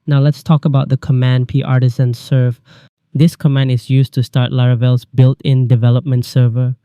Now let's talk about the command 𝗵𝗲. This command is used to start Laravel's built-in development server.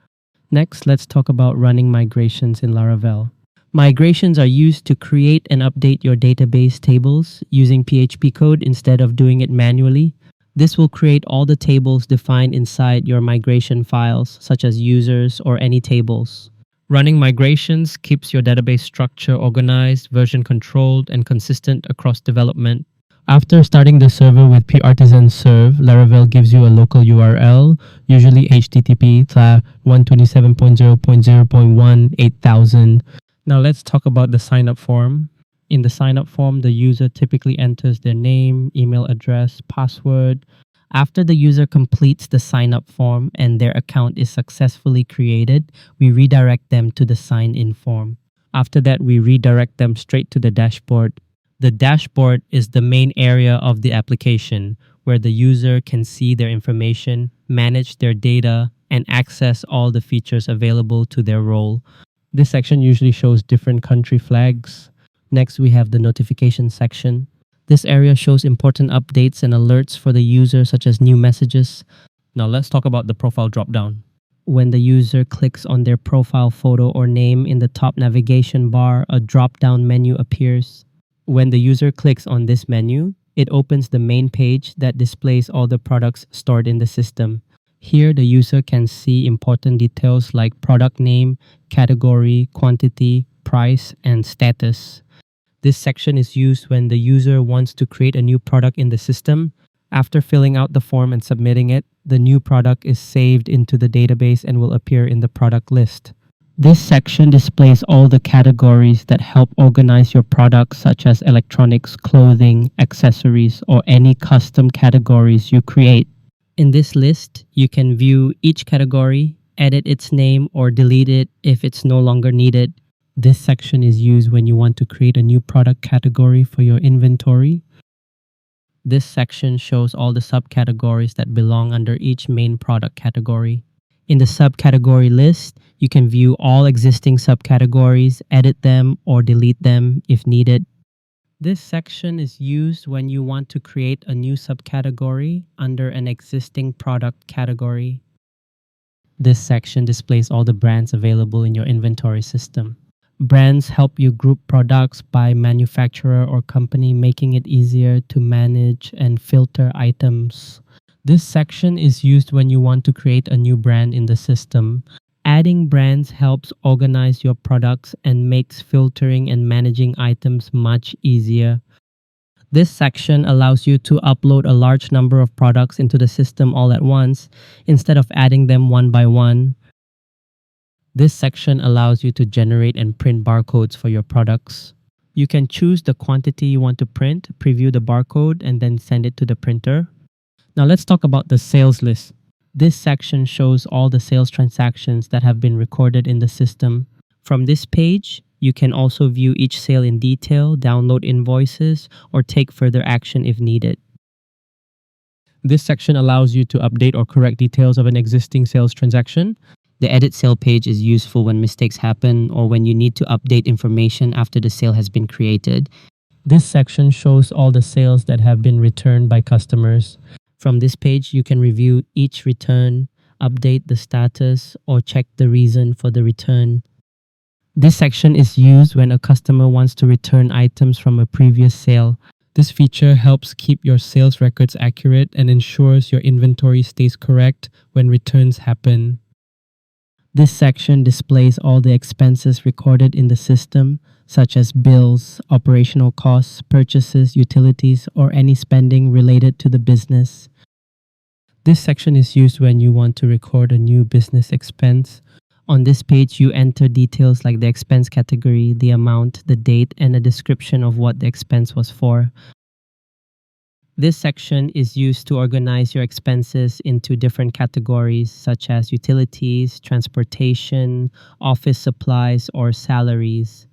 Next, let's talk about running migrations in Laravel. Migrations are used to create and update your database tables using PHP code instead of doing it manually. This will create all the tables defined inside your migration files, such as users or any tables. Running migrations keeps your database structure organized, version controlled, and consistent across development. After starting the server with 𝗵𝗲, Laravel gives you a local URL, usually http://127.0.0.1/8000. Now let's talk about the sign-up form. In the sign-up form, the user typically enters their name, email address, password. After the user completes the sign-up form and their account is successfully created, we redirect them to the sign-in form. After that, we redirect them straight to the dashboard. The dashboard is the main area of the application where the user can see their information, manage their data, and access all the features available to their role. This section usually shows different country flags. Next, we have the notification section. This area shows important updates and alerts for the user, such as new messages. Now let's talk about the profile dropdown. When the user clicks on their profile photo or name in the top navigation bar, a drop-down menu appears. When the user clicks on this menu, it opens the main page that displays all the products stored in the system. Here, the user can see important details like product name, category, quantity, price, and status. This section is used when the user wants to create a new product in the system. After filling out the form and submitting it, the new product is saved into the database and will appear in the product list. This section displays all the categories that help organize your products, such as electronics, clothing, accessories, or any custom categories you create. In this list, you can view each category, edit its name, or delete it if it's no longer needed. This section is used when you want to create a new product category for your inventory. This section shows all the subcategories that belong under each main product category. In the subcategory list, you can view all existing subcategories, edit them, or delete them if needed. This section is used when you want to create a new subcategory under an existing product category. This section displays all the brands available in your inventory system. Brands help you group products by manufacturer or company, making it easier to manage and filter items. This section is used when you want to create a new brand in the system. Adding brands helps organize your products and makes filtering and managing items much easier. This section allows you to upload a large number of products into the system all at once, instead of adding them one by one. This section allows you to generate and print barcodes for your products. You can choose the quantity you want to print, preview the barcode, and then send it to the printer. Now let's talk about the sales list. This section shows all the sales transactions that have been recorded in the system. From this page, you can also view each sale in detail, download invoices, or take further action if needed. This section allows you to update or correct details of an existing sales transaction. The edit sale page is useful when mistakes happen or when you need to update information after the sale has been created. This section shows all the sales that have been returned by customers. From this page, you can review each return, update the status, or check the reason for the return. This section is used when a customer wants to return items from a previous sale. This feature helps keep your sales records accurate and ensures your inventory stays correct when returns happen. This section displays all the expenses recorded in the system, such as bills, operational costs, purchases, utilities, or any spending related to the business. This section is used when you want to record a new business expense. On this page, you enter details like the expense category, the amount, the date, and a description of what the expense was for. This section is used to organize your expenses into different categories such as utilities, transportation, office supplies, or salaries.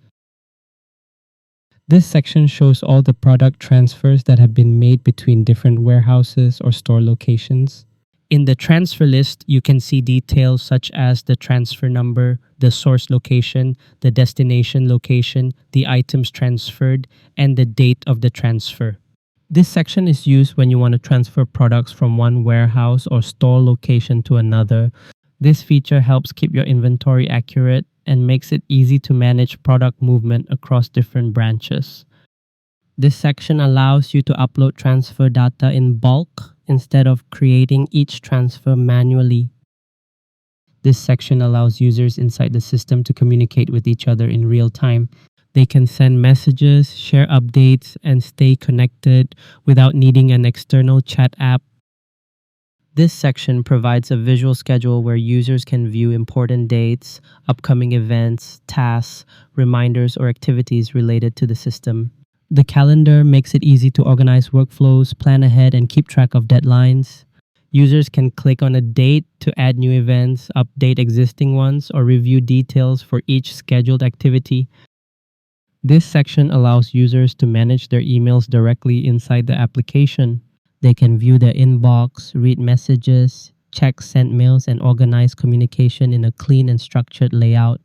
This section shows all the product transfers that have been made between different warehouses or store locations. In the transfer list, you can see details such as the transfer number, the source location, the destination location, the items transferred, and the date of the transfer. This section is used when you want to transfer products from one warehouse or store location to another. This feature helps keep your inventory accurate and makes it easy to manage product movement across different branches. This section allows you to upload transfer data in bulk instead of creating each transfer manually. This section allows users inside the system to communicate with each other in real time. They can send messages, share updates, and stay connected without needing an external chat app. This section provides a visual schedule where users can view important dates, upcoming events, tasks, reminders, or activities related to the system. The calendar makes it easy to organize workflows, plan ahead, and keep track of deadlines. Users can click on a date to add new events, update existing ones, or review details for each scheduled activity. This section allows users to manage their emails directly inside the application. They can view their inbox, read messages, check sent mails, and organize communication in a clean and structured layout.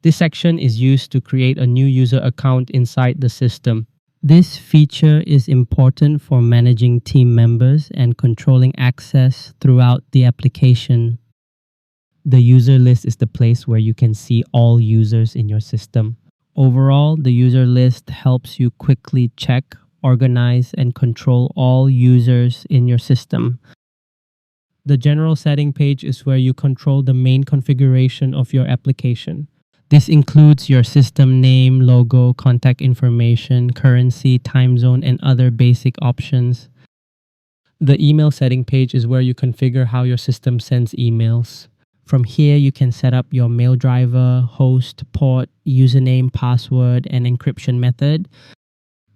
This section is used to create a new user account inside the system. This feature is important for managing team members and controlling access throughout the application. The user list is the place where you can see all users in your system. Overall, the user list helps you quickly check, organize, and control all users in your system. The general setting page is where you control the main configuration of your application. This includes your system name, logo, contact information, currency, time zone, and other basic options. The email setting page is where you configure how your system sends emails. From here, you can set up your mail driver, host, port, username, password, and encryption method.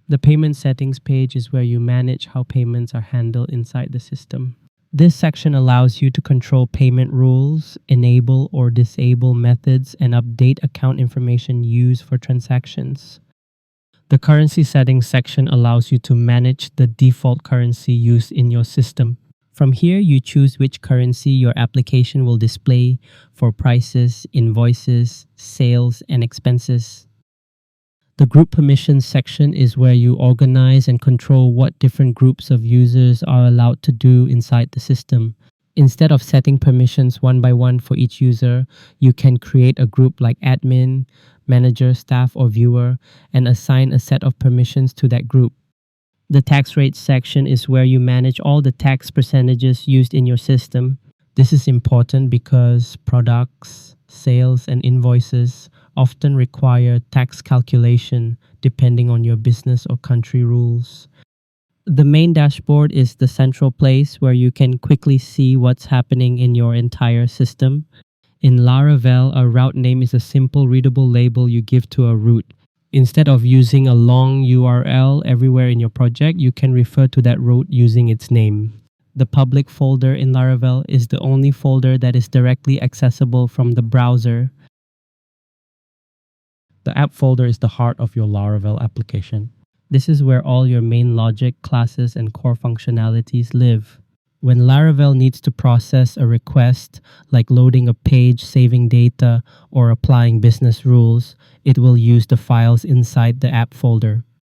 The payment settings page is where you manage how payments are handled inside the system. This section allows you to control payment rules, enable or disable methods, and update account information used for transactions. The currency settings section allows you to manage the default currency used in your system. From here, you choose which currency your application will display for prices, invoices, sales, and expenses. The group permissions section is where you organize and control what different groups of users are allowed to do inside the system. Instead of setting permissions one by one for each user, you can create a group like admin, manager, staff, or viewer and assign a set of permissions to that group. The tax rate section is where you manage all the tax percentages used in your system. This is important because products, sales, and invoices often require tax calculation depending on your business or country rules. The main dashboard is the central place where you can quickly see what's happening in your entire system. In Laravel, a route name is a simple readable label you give to a route. Instead of using a long URL everywhere in your project, you can refer to that route using its name. The public folder in Laravel is the only folder that is directly accessible from the browser. The app folder is the heart of your Laravel application. This is where all your main logic, classes, and core functionalities live. When Laravel needs to process a request, like loading a page, saving data, or applying business rules, it will use the files inside the app folder.